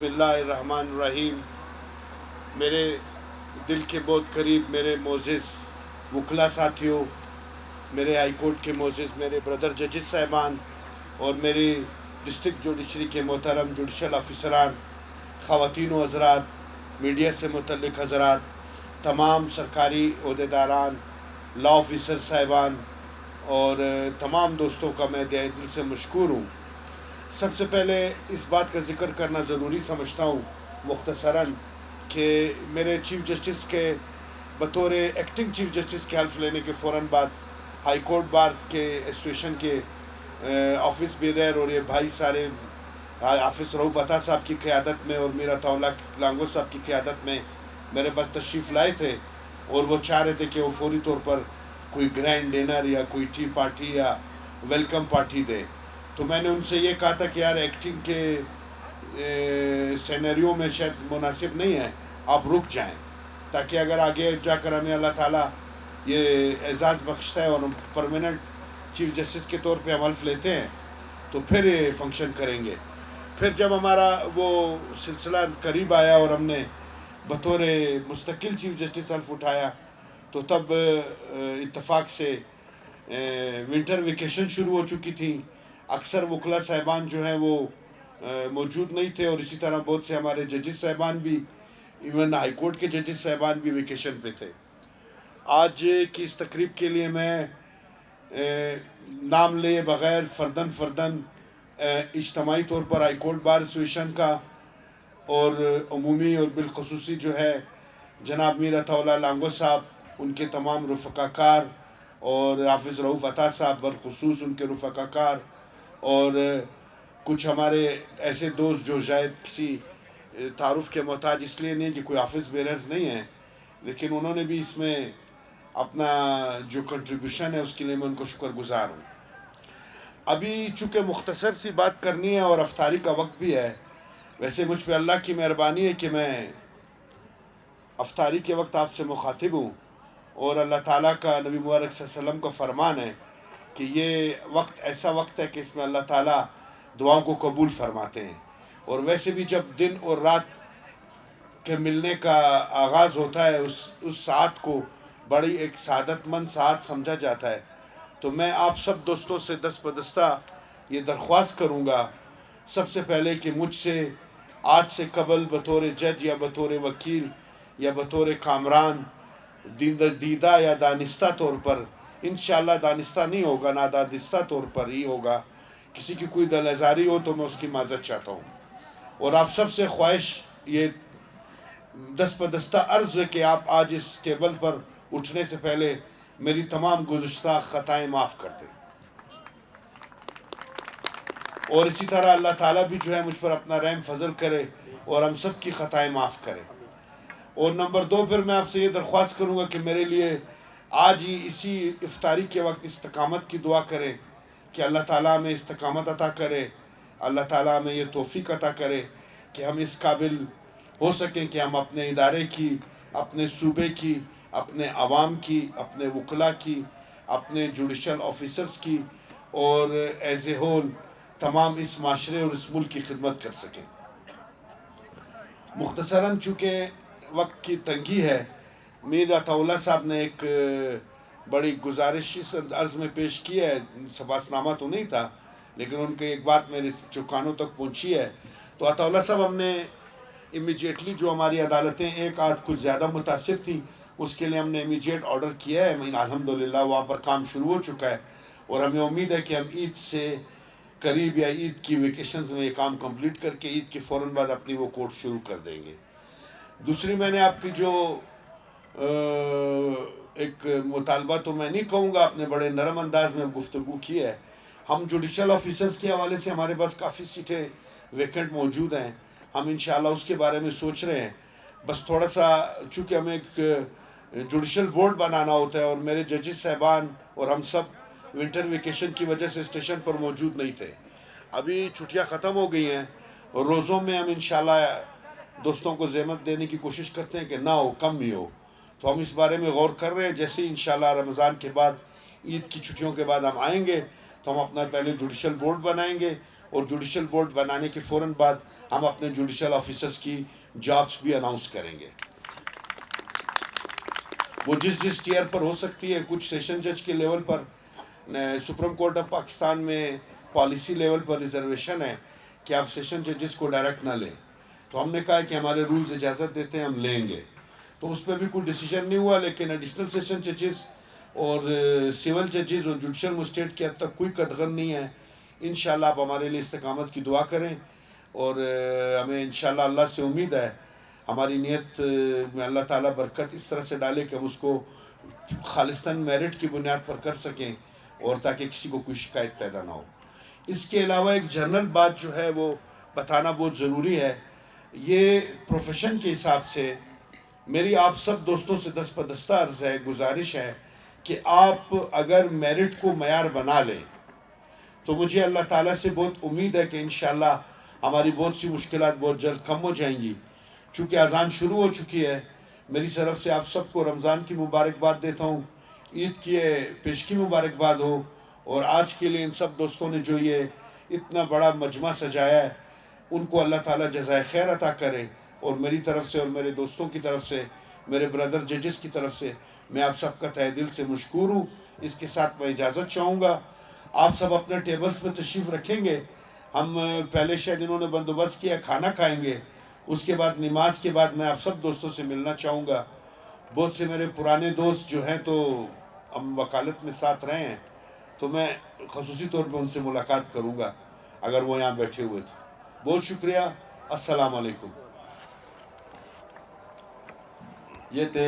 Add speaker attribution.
Speaker 1: बिस्मिल्लाहिर्रहमानिर्रहीम। मेरे दिल के बहुत करीब मेरे मोअज़्ज़िज़ वकला साथियों, मेरे हाई कोर्ट के मोअज़्ज़िज़ मेरे ब्रदर जजेस साहिबान और मेरी डिस्ट्रिक्ट जुडिशरी के मोहतरम जुडिशल ऑफिसरान, ख़वातीन व हज़रात, मीडिया से मुतल्लिक़ हज़रात, तमाम सरकारी ओहदेदारान, लॉ ऑफिसर साहिबान और तमाम दोस्तों का मैं दिल से मशकूर हूँ। सबसे पहले इस बात का ज़िक्र करना ज़रूरी समझता हूँ मुख्तसरन कि मेरे चीफ़ जस्टिस के बतौर एक्टिंग चीफ़ जस्टिस के हल्फ़ लेने के फ़ौरन बाद हाई कोर्ट बार के एसोसिएशन के ऑफिस बिरर और ये भाई सारे हाफिज़ रऊफ़ अता साहब की क़यादत में और मीर अताउल्लाह लांगो साहब की क़यादत में मेरे पास तशरीफ़ लाए थे और वो चाह रहे थे कि वो फौरी तौर पर कोई ग्रैंड डिनर या कोई टी पार्टी या वेलकम पार्टी दें। तो मैंने उनसे ये कहा था कि यार एक्टिंग के सिनेरियो में शायद मुनासिब नहीं है, आप रुक जाएं, ताकि अगर आगे जाकर हमें अल्लाह ताला ये एज़ाज़ बख्शता है और हम परमानेंट चीफ़ जस्टिस के तौर पे हम हल्फ़ लेते हैं तो फिर ये फंक्शन करेंगे। फिर जब हमारा वो सिलसिला करीब आया और हमने बतौर मुस्तकिल चीफ़ जस्टिस हल्फ़ उठाया तो तब इत्तफ़ाक़ से विंटर वेकेशन शुरू हो चुकी थी। अक्सर वकला साहिबान जो हैं वो मौजूद नहीं थे और इसी तरह बहुत से हमारे जजेस साहिबान भी, इवन हाई कोर्ट के जजेस साहिबान भी वेकेशन पे थे। आज की इस तकरीब के लिए मैं नाम लिए बग़ैर फ़र्दन इज्तमाही तौर पर हाई कोर्ट बार एसोसिएशन का और अमूमी और बिलखुसूसी जो है जनाब मीर अताउल्लाह लांगो साहब, उनके तमाम रफ़क़ाकार और हाफिज़ रऊफ़ अता साहब बलखुसूस उनके रफ़क़ाकार और कुछ हमारे ऐसे दोस्त जो शायद किसी तारुफ़ के मोहताज इसलिए नहीं कि कोई ऑफिस बेरर्स नहीं हैं, लेकिन उन्होंने भी इसमें अपना जो कंट्रीब्यूशन है उसके लिए मैं उनको शुक्रगुज़ार हूँ। अभी चूँकि मुख्तसर सी बात करनी है और अफ्तारी का वक्त भी है, वैसे मुझ पर अल्लाह की मेहरबानी है कि मैं अफ्तारी के वक्त आपसे मुखातिब हूँ और अल्लाह ताला का, नबी मुबारक सल्लल्लाहु अलैहि वसल्लम का फ़रमान है कि ये वक्त ऐसा वक्त है कि इसमें अल्लाह ताला दुआओं को कबूल फरमाते हैं। और वैसे भी जब दिन और रात के मिलने का आगाज़ होता है उस साथ को बड़ी एक सादतमंद साथ समझा जाता है। तो मैं आप सब दोस्तों से दस्तबदस्ता ये दरख्वास्त करूँगा सबसे पहले कि मुझसे आज से कबल बतौर जज या बतौर वकील या बतौर कामरान दीदा या दानिस्ता तौर पर, इंशाअल्लाह दानिस्ता नहीं होगा, नादानिस्ता तौर पर ही होगा, किसी की कोई दलजारी हो तो मैं उसकी माज़रत चाहता हूँ। और आप सब से ख्वाहिश ये दस्तबदस्ता अर्ज़ है कि आप आज इस टेबल पर उठने से पहले मेरी तमाम गुज़श्ता ख़ताएँ माफ़ कर दें और इसी तरह अल्लाह ताला भी जो है मुझ पर अपना रहम फजल करे और हम सब की ख़ताएँ माफ़ करें। और नंबर 2, फिर मैं आपसे ये दरख्वास्त करूँगा कि मेरे लिए आज ही इसी इफ्तारी के वक्त इस्तकामत की दुआ करें कि अल्लाह ताला हमें इस्तकामत अता करे, अल्लाह ताला हमें ये तौफ़ीक़ अता करे कि हम इस काबिल हो सकें कि हम अपने इदारे की, अपने सूबे की, अपने आवाम की, अपने वकला की, अपने जुडिशल ऑफिसर्स की और एज़ ए होल तमाम इस माशरे और इस मुल्क की खिदमत कर सकें। मुख्तसरन चूँकि वक्त की तंगी है, मीर अताउल्लाह साहब ने एक बड़ी गुजारिश इस अर्ज़ में पेश की है, सबासनामा तो नहीं था लेकिन उनकी एक बात मेरे जो कानों तक पहुँची है। तो अताउल्लाह साहब हमने इमीडिएटली जो हमारी अदालतें एक आध कुछ ज़्यादा मुतासिर थी उसके लिए हमने इमीडिएट ऑर्डर किया है। अल्हम्दुलिल्लाह वहाँ पर काम शुरू हो चुका है और हमें उम्मीद है कि हम ईद से करीब या ईद की वेकेशंस में ये काम कंप्लीट करके ईद के फ़ौरन बाद अपनी वो कोर्ट शुरू कर देंगे। दूसरी, मैंने आपकी जो एक मुतालबा तो मैं नहीं कहूँगा, अपने बड़े नरम अंदाज में गुफ्तगू की है। हम जुडिशल ऑफिसर्स के हवाले से हमारे पास काफ़ी सीटें वेकेंट मौजूद हैं, हम इंशाल्लाह उसके बारे में सोच रहे हैं। बस थोड़ा सा चूँकि हमें एक जुडिशल बोर्ड बनाना होता है और मेरे जजेस साहिबान और हम सब विंटर वेकेशन की वजह से स्टेशन पर मौजूद नहीं थे। अभी छुट्टियाँ ख़त्म हो गई हैं और रोज़ों में हम इंशाल्लाह दोस्तों को ज़हमत देने की कोशिश करते हैं कि ना हो, कम ही हो। तो हम इस बारे में गौर कर रहे हैं। जैसे ही इंशाल्लाह रमज़ान के बाद, ईद की छुट्टियों के बाद हम आएंगे तो हम अपना पहले जुडिशल बोर्ड बनाएंगे और जुडिशल बोर्ड बनाने के फ़ौरन बाद हम अपने जुडिशल ऑफिसर्स की जॉब्स भी अनाउंस करेंगे। वो जिस जिस टीयर पर हो सकती है, कुछ सेशन जज के लेवल पर, सुप्रीम कोर्ट ऑफ पाकिस्तान में पॉलिसी लेवल पर रिजर्वेशन है कि आप सेशन जजेस को डायरेक्ट ना लें, तो हमने कहा कि हमारे रूल्स इजाज़त देते हैं, हम लेंगे। तो उस पर भी कोई डिसीजन नहीं हुआ, लेकिन एडिशनल सेशन जजेस और सिविल जजेस और जुडिशल मजिस्ट्रेट के हद तक कोई कदगन नहीं है। इंशाल्लाह आप हमारे लिए इस्तकामत की दुआ करें, और हमें इंशाल्लाह अल्लाह से उम्मीद है, हमारी नीयत में अल्लाह ताला बरकत इस तरह से डाले कि हम उसको खालिस्तान मेरिट की बुनियाद पर कर सकें, और ताकि किसी को कोई शिकायत पैदा ना हो। इसके अलावा एक जनरल बात जो है वो बताना बहुत ज़रूरी है। ये प्रोफेशन के हिसाब से मेरी आप सब दोस्तों से दस्तबदस्ता अर्ज़ है, गुजारिश है कि आप अगर मेरिट को मयार बना लें तो मुझे अल्लाह ताला से बहुत उम्मीद है कि इंशाल्लाह हमारी बहुत सी मुश्किलात बहुत जल्द कम हो जाएंगी। चूँकि अज़ान शुरू हो चुकी है, मेरी तरफ़ से आप सबको रमज़ान की मुबारकबाद देता हूँ, ईद की पेश की मुबारकबाद हो, और आज के लिए इन सब दोस्तों ने जो ये इतना बड़ा मजमा सजाया है, उनको अल्लाह ताला जज़ाए खैर अता करे। और मेरी तरफ़ से और मेरे दोस्तों की तरफ़ से, मेरे ब्रदर जजेस की तरफ़ से मैं आप सबका तहे दिल से मशकूर हूँ। इसके साथ मैं इजाज़त चाहूँगा। आप सब अपने टेबल्स पर तशरीफ़ रखेंगे। हम पहले शायद इन्होंने बंदोबस्त किया, खाना खाएंगे, उसके बाद नमाज के बाद मैं आप सब दोस्तों से मिलना चाहूँगा। बहुत से मेरे पुराने दोस्त जो हैं तो हम वकालत में साथ रहे हैं, तो मैं ख़ुसूसी तौर पे उनसे मुलाकात करूँगा अगर वो यहाँ बैठे हुए थे। बहुत शुक्रिया। अस्सलाम वालेकुम।
Speaker 2: ये थे